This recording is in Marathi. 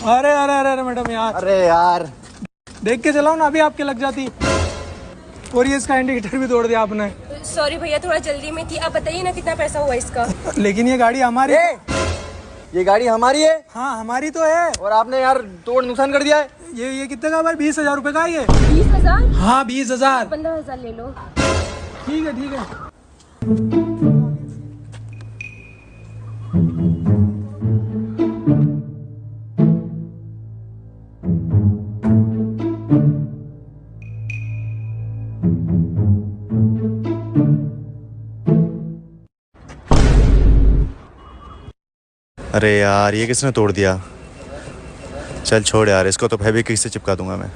अरे अरे अरे अरे मैडम यार, अरे यार देख के चलाओ ना, अभी आपके लग जाती। और ये इसका इंडिकेटर भी तोड़ दिया आपने। सॉरी भैया, थोड़ा जल्दी में थी। आप बताइए ना कितना पैसा हुआ इसका। लेकिन ये गाड़ी हमारी। ये गाड़ी हमारी है। हाँ हमारी तो है। और आपने यार तोड़ नुकसान कर दिया है। ये कितने का भाई? 20,000 रुपए का है ये। 20,000? हाँ 20,000। 15,000 ले लो। ठीक है ठीक है। अरे यार ये किसने तोड़ दिया? चल छोड़ यार, इसको तो फेविक्विक से चिपका दूंगा मैं।